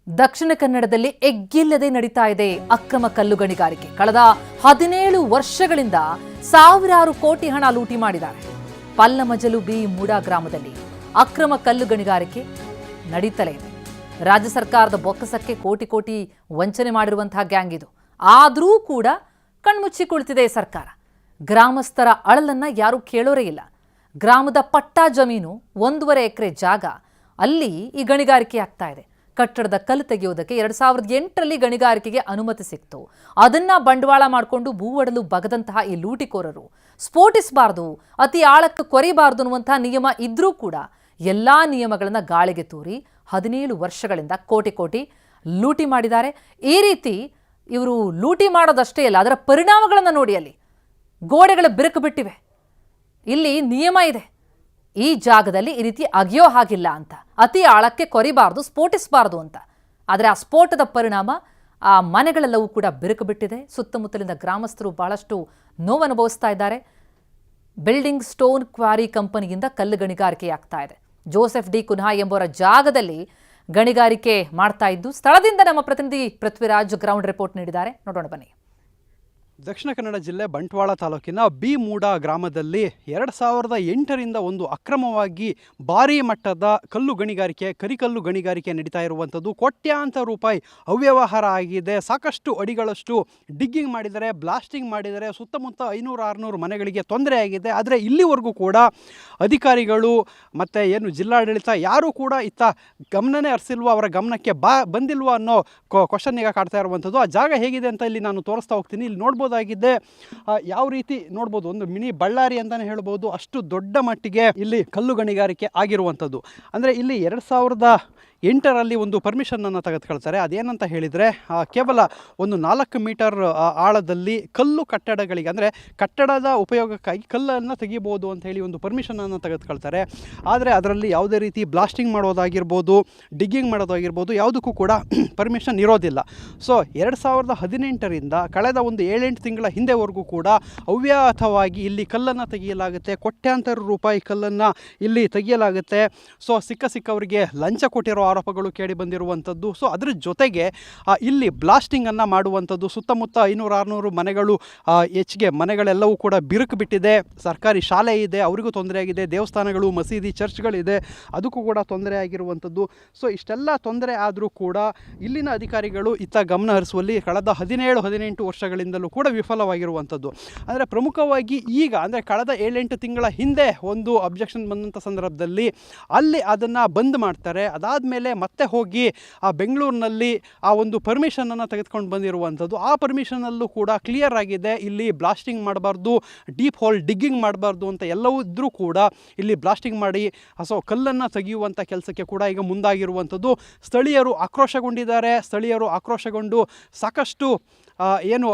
ದಕ್ಷಿಣ ಕನ್ನಡದಲ್ಲಿ ಎಗ್ಗಿಲ್ಲದೆ ನಡೀತಾ ಇದೆ ಅಕ್ರಮ ಕಲ್ಲು ಗಣಿಗಾರಿಕೆ. ಕಳೆದ 17 ವರ್ಷಗಳಿಂದ ಸಾವಿರಾರು ಕೋಟಿ ಹಣ ಲೂಟಿ ಮಾಡಿದ್ದಾರೆ. ಪಲ್ಲಮಜಲು ಬಿ ಮೂಡಾ ಗ್ರಾಮದಲ್ಲಿ ಅಕ್ರಮ ಕಲ್ಲು ಗಣಿಗಾರಿಕೆ ನಡೀತಲೇ ಇದೆ. ರಾಜ್ಯ ಸರ್ಕಾರದ ಬೊಕ್ಕಸಕ್ಕೆ ಕೋಟಿ ಕೋಟಿ ವಂಚನೆ ಮಾಡಿರುವಂತಹ ಗ್ಯಾಂಗ್ ಇದು. ಆದರೂ ಕೂಡ ಕಣ್ಮುಚ್ಚಿ ಕುಳಿತಿದೆ ಸರ್ಕಾರ. ಗ್ರಾಮಸ್ಥರ ಅಳಲನ್ನ ಯಾರೂ ಕೇಳೋರೇ ಇಲ್ಲ. ಗ್ರಾಮದ ಪಟ್ಟಾ ಜಮೀನು 1.5 ಎಕರೆ ಜಾಗ, ಅಲ್ಲಿ ಈ ಗಣಿಗಾರಿಕೆ ಆಗ್ತಾ ಇದೆ. ಕಟ್ಟಡದ ಕಲ್ಲು ತೆಗೆಯೋದಕ್ಕೆ 2008ರಲ್ಲಿ ಗಣಿಗಾರಿಕೆಗೆ ಅನುಮತಿ ಸಿಕ್ತು. ಅದನ್ನ ಬಂಡವಾಳ ಮಾಡಿಕೊಂಡು ಭೂ ಒಡಲು ಬಗದಂತಹ ಈ ಲೂಟಿಕೋರರು ಸ್ಫೋಟಿಸಬಾರದು, ಅತಿ ಆಳಕ್ಕೆ ಕೊರಿಬಾರದು ಅನ್ನುವಂತಹ ನಿಯಮ ಇದ್ರೂ ಕೂಡ ಎಲ್ಲಾ ನಿಯಮಗಳನ್ನ ಗಾಳಿಗೆ ತೂರಿ 17 ವರ್ಷಗಳಿಂದ ಕೋಟಿ ಕೋಟಿ ಲೂಟಿ ಮಾಡಿದ್ದಾರೆ. ಈ ರೀತಿ ಇವರು ಲೂಟಿ ಮಾಡೋದಷ್ಟೇ ಅಲ್ಲ, ಅದರ ಪರಿಣಾಮಗಳನ್ನು ನೋಡಿ. ಅಲ್ಲಿ ಗೋಡೆಗಳ ಬಿರುಕು ಬಿಟ್ಟಿವೆ. ಇಲ್ಲಿ ನಿಯಮ ಇದೆ, ಈ ಜಾಗದಲ್ಲಿ ಈ ರೀತಿ ಅಗಿಯೋ ಹಾಗಿಲ್ಲ ಅಂತ, ಅತಿ ಆಳಕ್ಕೆ ಕೊರಿಬಾರ್ದು, ಸ್ಫೋಟಿಸಬಾರ್ದು ಅಂತ. ಆದರೆ ಆ ಸ್ಫೋಟದ ಪರಿಣಾಮ ಆ ಮನೆಗಳೆಲ್ಲವೂ ಕೂಡ ಬಿರುಕು ಬಿಟ್ಟಿದೆ. ಸುತ್ತಮುತ್ತಲಿನ ಗ್ರಾಮಸ್ಥರು ಬಹಳಷ್ಟು ನೋವು ಅನುಭವಿಸ್ತಾ ಇದ್ದಾರೆ. ಬಿಲ್ಡಿಂಗ್ ಸ್ಟೋನ್ ಕ್ವಾರಿ ಕಂಪನಿಯಿಂದ ಕಲ್ಲು ಗಣಿಗಾರಿಕೆ ಆಗ್ತಾ ಇದೆ. ಜೋಸೆಫ್ ಡಿ ಕುನ್ಹಾ ಎಂಬುವರ ಜಾಗದಲ್ಲಿ ಗಣಿಗಾರಿಕೆ ಮಾಡ್ತಾ ಇದ್ದು, ಸ್ಥಳದಿಂದ ನಮ್ಮ ಪ್ರತಿನಿಧಿ ಪೃಥ್ವಿರಾಜ್ ಗ್ರೌಂಡ್ ರಿಪೋರ್ಟ್ ನೀಡಿದ್ದಾರೆ. ನೋಡೋಣ ಬನ್ನಿ. ದಕ್ಷಿಣ ಕನ್ನಡ ಜಿಲ್ಲೆ ಬಂಟ್ವಾಳ ತಾಲೂಕಿನ ಬಿ ಮೂಡಾ ಗ್ರಾಮದಲ್ಲಿ 2008ರಿಂದ ಒಂದು ಅಕ್ರಮವಾಗಿ ಭಾರೀ ಮಟ್ಟದ ಕಲ್ಲು ಗಣಿಗಾರಿಕೆ, ಕರಿಕಲ್ಲು ಗಣಿಗಾರಿಕೆ ನಡೀತಾ ಇರುವಂಥದ್ದು. ಕೋಟ್ಯಾಂತರ ರೂಪಾಯಿ ಅವ್ಯವಹಾರ ಆಗಿದೆ. ಸಾಕಷ್ಟು ಅಡಿಗಳಷ್ಟು ಡಿಗ್ಗಿಂಗ್ ಮಾಡಿದ್ದಾರೆ, ಬ್ಲಾಸ್ಟಿಂಗ್ ಮಾಡಿದ್ದಾರೆ. ಸುತ್ತಮುತ್ತ 500-600 ಮನೆಗಳಿಗೆ ತೊಂದರೆ ಆಗಿದೆ. ಆದರೆ ಇಲ್ಲಿವರೆಗೂ ಕೂಡ ಅಧಿಕಾರಿಗಳು ಮತ್ತು ಏನು ಜಿಲ್ಲಾಡಳಿತ ಯಾರೂ ಕೂಡ ಇತ್ತ ಗಮನನೇ ಹರಿಸಿಲ್ವ, ಅವರ ಗಮನಕ್ಕೆ ಬಂದಿಲ್ವ ಅನ್ನೋ ಕ್ವಶನ್ ಈಗ ಕಾಡ್ತಾ ಇರುವಂಥದ್ದು. ಆ ಜಾಗ ಹೇಗಿದೆ ಅಂತ ಇಲ್ಲಿ ನಾನು ತೋರಿಸ್ತಾ ಹೋಗ್ತೀನಿ. ಇಲ್ಲಿ ನೋಡ್ಬೋದಾಗಿದೆ, ಯಾವ ರೀತಿ ನೋಡ್ಬೋದು, ಒಂದು ಮಿನಿ ಬಳ್ಳಾರಿ ಅಂತಾನೆ ಹೇಳ್ಬೋದು. ಅಷ್ಟು ದೊಡ್ಡ ಮಟ್ಟಿಗೆ ಇಲ್ಲಿ ಕಲ್ಲು ಗಣಿಗಾರಿಕೆ ಆಗಿರುವಂಥದ್ದು. ಅಂದರೆ ಇಲ್ಲಿ 2008ರಲ್ಲಿ ಒಂದು ಪರ್ಮಿಷನನ್ನು ತೆಗೆದುಕೊಳ್ತಾರೆ. ಅದೇನಂತ ಹೇಳಿದರೆ, ಕೇವಲ ಒಂದು 4 ಮೀಟರ್ ಆಳದಲ್ಲಿ ಕಲ್ಲು ಕಟ್ಟಡಗಳಿಗೆ, ಅಂದರೆ ಕಟ್ಟಡದ ಉಪಯೋಗಕ್ಕಾಗಿ ಕಲ್ಲನ್ನು ತೆಗಿಬೋದು ಅಂತ ಹೇಳಿ ಒಂದು ಪರ್ಮಿಷನನ್ನು ತೆಗೆದುಕೊಳ್ತಾರೆ. ಆದರೆ ಅದರಲ್ಲಿ ಯಾವುದೇ ರೀತಿ ಬ್ಲಾಸ್ಟಿಂಗ್ ಮಾಡೋದಾಗಿರ್ಬೋದು, ಡಿಗ್ಗಿಂಗ್ ಮಾಡೋದಾಗಿರ್ಬೋದು, ಯಾವುದಕ್ಕೂ ಕೂಡ ಪರ್ಮಿಷನ್ ಇರೋದಿಲ್ಲ. ಸೊ 2018ರಿಂದ ಕಳೆದ ಒಂದು 7-8 ತಿಂಗಳ ಹಿಂದೆವರೆಗೂ ಕೂಡ ಅವ್ಯಾಹತವಾಗಿ ಇಲ್ಲಿ ಕಲ್ಲನ್ನು ತೆಗೆಯಲಾಗುತ್ತೆ. ಕೋಟ್ಯಾಂತರ ರೂಪಾಯಿ ಕಲ್ಲನ್ನು ಇಲ್ಲಿ ತೆಗೆಯಲಾಗುತ್ತೆ. ಸೊ ಸಿಕ್ಕವರಿಗೆ ಲಂಚ ಕೊಟ್ಟಿರೋ ಆರೋಪಗಳು ಕೇಳಿ ಬಂದಿರುವಂಥದ್ದು. ಸೊ ಅದರ ಜೊತೆಗೆ ಇಲ್ಲಿ ಬ್ಲಾಸ್ಟಿಂಗನ್ನು ಮಾಡುವಂಥದ್ದು. ಸುತ್ತಮುತ್ತ 500-600 ಮನೆಗಳು, ಹೆಚ್ಚಿಗೆ ಮನೆಗಳೆಲ್ಲವೂ ಕೂಡ ಬಿರುಕು ಬಿಟ್ಟಿದೆ. ಸರ್ಕಾರಿ ಶಾಲೆ ಇದೆ, ಅವರಿಗೂ ತೊಂದರೆ ಆಗಿದೆ. ದೇವಸ್ಥಾನಗಳು, ಮಸೀದಿ, ಚರ್ಚ್ಗಳಿದೆ, ಅದಕ್ಕೂ ಕೂಡ ತೊಂದರೆ ಆಗಿರುವಂಥದ್ದು. ಸೊ ಇಷ್ಟೆಲ್ಲ ತೊಂದರೆ ಆದರೂ ಕೂಡ ಇಲ್ಲಿನ ಅಧಿಕಾರಿಗಳು ಇತ್ತ ಗಮನ ಹರಿಸುವಲ್ಲಿ ಕಳೆದ 17-18 ವರ್ಷಗಳಿಂದಲೂ ಕೂಡ ವಿಫಲವಾಗಿರುವಂಥದ್ದು. ಅಂದರೆ ಪ್ರಮುಖವಾಗಿ ಈಗ, ಅಂದರೆ ಕಳೆದ 7-8 ತಿಂಗಳ ಹಿಂದೆ ಒಂದು ಅಬ್ಜೆಕ್ಷನ್ ಬಂದಂಥ ಸಂದರ್ಭದಲ್ಲಿ ಅಲ್ಲಿ ಅದನ್ನು ಬಂದ್ ಮಾಡ್ತಾರೆ. ಅದಾದಮೇಲೆ ಮತ್ತೆ ಹೋಗಿ ಬೆಂಗಳೂರಿನಲ್ಲಿ ಆ ಒಂದು ಪರ್ಮಿಷನನ್ನು ತೆಗೆದುಕೊಂಡು ಬಂದಿರುವಂಥದ್ದು. ಆ ಪರ್ಮಿಷನಲ್ಲೂ ಕೂಡ ಕ್ಲಿಯರ್ ಆಗಿದೆ, ಇಲ್ಲಿ ಬ್ಲಾಸ್ಟಿಂಗ್ ಮಾಡಬಾರ್ದು, ಡೀಪ್ ಹೋಲ್ ಡಿಗ್ಗಿಂಗ್ ಮಾಡಬಾರ್ದು ಅಂತ ಎಲ್ಲವೂ ಇದ್ದರೂ ಕೂಡ ಇಲ್ಲಿ ಬ್ಲಾಸ್ಟಿಂಗ್ ಮಾಡಿ ಕಲ್ಲನ್ನು ತೆಗೆಯುವಂಥ ಕೆಲಸಕ್ಕೆ ಕೂಡ ಈಗ ಮುಂದಾಗಿರುವಂಥದ್ದು. ಸ್ಥಳೀಯರು ಆಕ್ರೋಶಗೊಂಡಿದ್ದಾರೆ. ಸ್ಥಳೀಯರು ಆಕ್ರೋಶಗೊಂಡು ಸಾಕಷ್ಟು ಏನು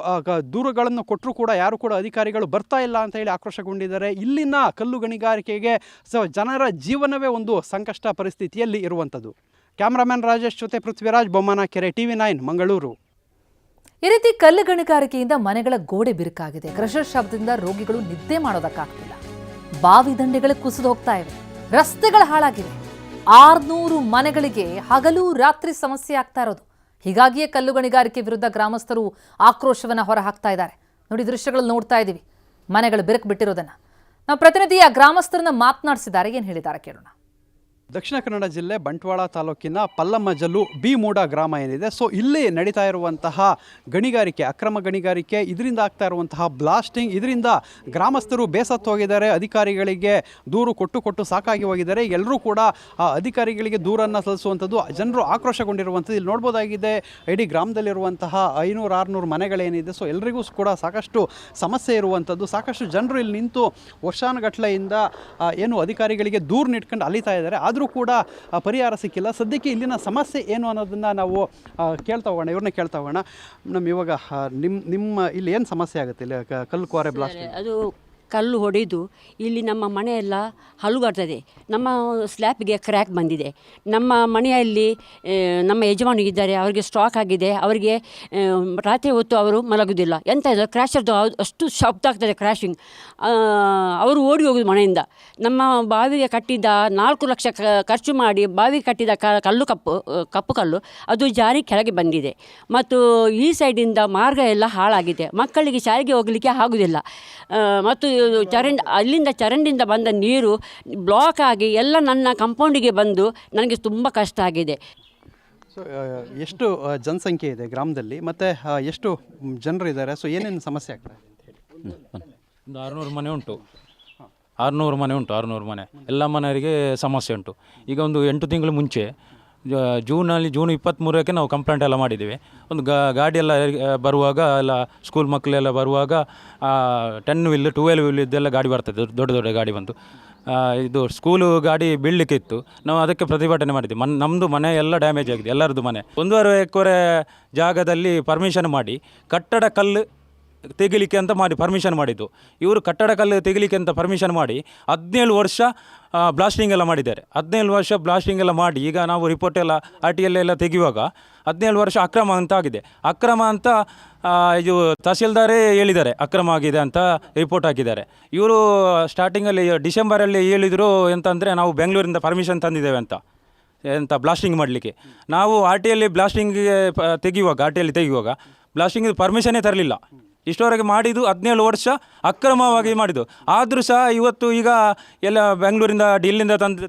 ದೂರುಗಳನ್ನು ಕೊಟ್ಟರೂ ಕೂಡ ಯಾರು ಕೂಡ ಅಧಿಕಾರಿಗಳು ಬರ್ತಾ ಇಲ್ಲ ಅಂತ ಹೇಳಿ ಆಕ್ರೋಶಗೊಂಡಿದ್ದಾರೆ. ಇಲ್ಲಿನ ಕಲ್ಲು ಗಣಿಗಾರಿಕೆಗೆ ಜನರ ಜೀವನವೇ ಒಂದು ಸಂಕಷ್ಟ ಪರಿಸ್ಥಿತಿಯಲ್ಲಿ ಇರುವಂಥದ್ದು. ಕ್ಯಾಮ್ರಾಮನ್ ರಾಜೇಶ್ ಜೊತೆ ಪೃಥ್ವಿರಾಜ್, ಬೊಮ್ಮನಕೆರೆ, TV9 ಮಂಗಳೂರು. ಈ ರೀತಿ ಕಲ್ಲು ಗಣಿಗಾರಿಕೆಯಿಂದ ಮನೆಗಳ ಗೋಡೆ ಬಿರುಕಾಗಿದೆ. ಕ್ರಷರ್ ಶಬ್ದದಿಂದ ರೋಗಿಗಳು ನಿದ್ದೆ ಮಾಡೋದಕ್ಕಾಗ್ತಿಲ್ಲ. ಬಾವಿ ದಂಡೆಗಳು ಕುಸಿದು ಹೋಗ್ತಾ ಇವೆ. ರಸ್ತೆಗಳು ಹಾಳಾಗಿವೆ. 600 ಮನೆಗಳಿಗೆ ಹಗಲು ರಾತ್ರಿ ಸಮಸ್ಯೆ ಆಗ್ತಾ ಇರೋದು. ಹೀಗಾಗಿಯೇ ಕಲ್ಲು ಗಣಿಗಾರಿಕೆ ವಿರುದ್ಧ ಗ್ರಾಮಸ್ಥರು ಆಕ್ರೋಶವನ್ನು ಹೊರಹಾಕ್ತಾ ಇದ್ದಾರೆ. ನೋಡಿ, ದೃಶ್ಯಗಳು ನೋಡ್ತಾ ಇದ್ದೀವಿ, ಮನೆಗಳು ಬಿರುಕು ಬಿಟ್ಟಿರೋದನ್ನ. ನಾವು ಪ್ರತಿನಿಧಿ ಆ ಗ್ರಾಮಸ್ಥರನ್ನ ಮಾತನಾಡಿಸಿದ್ದಾರೆ. ಏನು ಹೇಳಿದ್ದಾರೆ ಕೇಳೋಣ. ದಕ್ಷಿಣ ಕನ್ನಡ ಜಿಲ್ಲೆ ಬಂಟ್ವಾಳ ತಾಲೂಕಿನ ಪಲ್ಲಮಜಲು ಬಿ ಮೂಡಾ ಗ್ರಾಮ ಏನಿದೆ, ಸೊ ಇಲ್ಲಿ ನಡೀತಾ ಇರುವಂತಹ ಗಣಿಗಾರಿಕೆ, ಅಕ್ರಮ ಗಣಿಗಾರಿಕೆ, ಇದರಿಂದ ಆಗ್ತಾ ಇರುವಂತಹ ಬ್ಲಾಸ್ಟಿಂಗ್, ಇದರಿಂದ ಗ್ರಾಮಸ್ಥರು ಬೇಸತ್ತು ಹೋಗಿದ್ದಾರೆ. ಅಧಿಕಾರಿಗಳಿಗೆ ದೂರು ಕೊಟ್ಟು ಸಾಕಾಗಿ ಹೋಗಿದ್ದಾರೆ. ಎಲ್ಲರೂ ಕೂಡ ಅಧಿಕಾರಿಗಳಿಗೆ ದೂರನ್ನು ಸಲ್ಲಿಸುವಂಥದ್ದು, ಜನರು ಆಕ್ರೋಶಗೊಂಡಿರುವಂಥದ್ದು ಇಲ್ಲಿ ನೋಡ್ಬೋದಾಗಿದೆ. ಇಡೀ ಗ್ರಾಮದಲ್ಲಿರುವಂತಹ 500-600 ಮನೆಗಳೇನಿದೆ, ಸೊ ಎಲ್ಲರಿಗೂ ಕೂಡ ಸಾಕಷ್ಟು ಸಮಸ್ಯೆ ಇರುವಂಥದ್ದು. ಸಾಕಷ್ಟು ಜನರು ಇಲ್ಲಿ ನಿಂತು ವರ್ಷಾನುಗಟ್ಟಲೆಯಿಂದ ಏನು ಅಧಿಕಾರಿಗಳಿಗೆ ದೂರು ನೀಡ್ಕೊಂಡು ಅಲಿತಾ ಇದ್ದಾರೆ. ಆದರೂ ಕೂಡ ಪರಿಹಾರ ಸಿಕ್ಕಿಲ್ಲ. ಸದ್ಯಕ್ಕೆ ಇಲ್ಲಿನ ಸಮಸ್ಯೆ ಏನು ಅನ್ನೋದನ್ನು ನಾವು ಇವ್ರನ್ನ ಕೇಳ್ತಾ ಹೋಗೋಣ. ನಮ್ಮ ಇವಾಗ ನಿಮ್ಮ ಇಲ್ಲಿ ಏನು ಸಮಸ್ಯೆ ಆಗುತ್ತೆ ಇಲ್ಲಿ ಕಲ್ಲು ಕ್ವಾರೆ ಬ್ಲಾಸ್ಟ್? ಅದು ಕಲ್ಲು ಹೊಡೆದು ಇಲ್ಲಿ ನಮ್ಮ ಮನೆಯೆಲ್ಲ ಹಲುಗಾಡ್ತದೆ. ನಮ್ಮ ಸ್ಲ್ಯಾಪಿಗೆ ಕ್ರ್ಯಾಕ್ ಬಂದಿದೆ. ನಮ್ಮ ಮನೆಯಲ್ಲಿ ನಮ್ಮ ಯಜಮಾನಿಗಿದ್ದಾರೆ, ಅವರಿಗೆ ಸ್ಟ್ರೋಕ್ ಆಗಿದೆ. ಅವರಿಗೆ ರಾತ್ರಿ ಹೊತ್ತು ಅವರು ಮಲಗುವುದಿಲ್ಲ. ಎಂತ ಇಲ್ಲ, ಕ್ರ್ಯಾಶರ್ದು ಅಷ್ಟು ಶಬ್ದ ಆಗ್ತದೆ, ಕ್ರ್ಯಾಶಿಂಗ್. ಅವರು ಓಡಿ ಹೋಗುದು ಮನೆಯಿಂದ. ನಮ್ಮ ಬಾವಿಗೆ ಕಟ್ಟಿದ 4 ಲಕ್ಷ ಖರ್ಚು ಮಾಡಿ ಬಾವಿಗೆ ಕಟ್ಟಿದ ಕಪ್ಪು ಕಲ್ಲು ಅದು ಜಾರಿ ಕೆಳಗೆ ಬಂದಿದೆ. ಮತ್ತು ಈ ಸೈಡಿಂದ ಮಾರ್ಗ ಎಲ್ಲ ಹಾಳಾಗಿದೆ. ಮಕ್ಕಳಿಗೆ ಶಾಲೆಗೆ ಹೋಗಲಿಕ್ಕೆ ಆಗುವುದಿಲ್ಲ. ಮತ್ತು ಅಲ್ಲಿಂದ ಚರಂಡಿಂದ ಬಂದ ನೀರು ಬ್ಲಾಕ್ ಆಗಿ ಎಲ್ಲ ನನ್ನ ಕಂಪೌಂಡಿಗೆ ಬಂದು ನನಗೆ ತುಂಬ ಕಷ್ಟ ಆಗಿದೆ. ಸೊ ಎಷ್ಟು ಜನಸಂಖ್ಯೆ ಇದೆ ಗ್ರಾಮದಲ್ಲಿ, ಮತ್ತು ಎಷ್ಟು ಜನರು ಇದ್ದಾರೆ? ಸೊ ಏನೇನು ಸಮಸ್ಯೆ ಆಗ್ತದೆ ಅಂತ ಹೇಳಿ. ಒಂದು 600 ಮನೆ ಉಂಟು. 600 ಮನೆ ಎಲ್ಲ ಮನೆಯವರಿಗೆ ಸಮಸ್ಯೆ ಉಂಟು. ಈಗ ಒಂದು 8 ತಿಂಗಳು ಮುಂಚೆ ಜೂನ್ 23ಕ್ಕೆ ನಾವು ಕಂಪ್ಲೇಂಟ್ ಎಲ್ಲ ಮಾಡಿದ್ದೀವಿ. ಒಂದು ಗಾಡಿ ಎಲ್ಲ ಬರುವಾಗ ಎಲ್ಲ ಸ್ಕೂಲ್ ಮಕ್ಕಳೆಲ್ಲ ಬರುವಾಗ 10 ವೀಲ್ 12 ವೀಲ್ ಇದೆಲ್ಲ ಗಾಡಿ ಬರ್ತದೆ, ದೊಡ್ಡ ಗಾಡಿ ಬಂತು. ಇದು ಸ್ಕೂಲು ಗಾಡಿ ಬೀಳಲಿಕ್ಕೆ ಇತ್ತು. ನಾವು ಅದಕ್ಕೆ ಪ್ರತಿಭಟನೆ ಮಾಡಿದ್ವಿ. ನಮ್ಮದು ಮನೆ ಎಲ್ಲ ಡ್ಯಾಮೇಜ್ ಆಗಿದೆ, ಎಲ್ಲರದ್ದು ಮನೆ. 1.5 ಎಕರೆ ಜಾಗದಲ್ಲಿ ಪರ್ಮಿಷನ್ ಮಾಡಿ ಕಟ್ಟಡ ಕಲ್ಲು ತೆಗಿಲಿಕ್ಕೆ ಅಂತ ಮಾಡಿ ಪರ್ಮಿಷನ್ ಮಾಡಿದ್ದು. ಇವರು ಕಟ್ಟಡ ಕಲ್ಲು ತೆಗಿಲಿಕ್ಕೆ ಅಂತ ಪರ್ಮಿಷನ್ ಮಾಡಿ 17 ವರ್ಷ ಬ್ಲಾಸ್ಟಿಂಗ್ ಎಲ್ಲ ಮಾಡಿದ್ದಾರೆ. 17 ವರ್ಷ ಬ್ಲಾಸ್ಟಿಂಗ್ ಎಲ್ಲ ಮಾಡಿ ಈಗ ನಾವು ರಿಪೋರ್ಟ್ ಎಲ್ಲ RTL ಎಲ್ಲ ತೆಗೆಯುವಾಗ 17 ವರ್ಷ ಅಕ್ರಮ ಅಂತ ಆಗಿದೆ. ಅಕ್ರಮ ಅಂತ ಇದು ತಹಸೀಲ್ದಾರೇ ಹೇಳಿದ್ದಾರೆ, ಅಕ್ರಮ ಆಗಿದೆ ಅಂತ ರಿಪೋರ್ಟ್ ಹಾಕಿದ್ದಾರೆ. ಇವರು ಸ್ಟಾರ್ಟಿಂಗಲ್ಲಿ ಡಿಸೆಂಬರಲ್ಲಿ ಹೇಳಿದರು ಎಂತಂದರೆ, ನಾವು ಬೆಂಗಳೂರಿಂದ ಪರ್ಮಿಷನ್ ತಂದಿದ್ದೇವೆ ಎಂತ ಬ್ಲಾಸ್ಟಿಂಗ್ ಮಾಡಲಿಕ್ಕೆ. ನಾವು RTL ಬ್ಲಾಸ್ಟಿಂಗಿಗೆ ತೆಗೆಯುವಾಗ ಬ್ಲಾಸ್ಟಿಂಗ್ ಪರ್ಮಿಷನ್ನೇ ತರಲಿಲ್ಲ. ಇಷ್ಟವರೆಗೆ ಮಾಡಿದ್ದು 17 ವರ್ಷ ಅಕ್ರಮವಾಗಿ ಮಾಡಿದ್ದು. ಆದರೂ ಸಹ ಇವತ್ತು ಈಗ ಎಲ್ಲ ಬೆಂಗಳೂರಿಂದ ಡಿಲ್ಲಿಂದ ತಂದು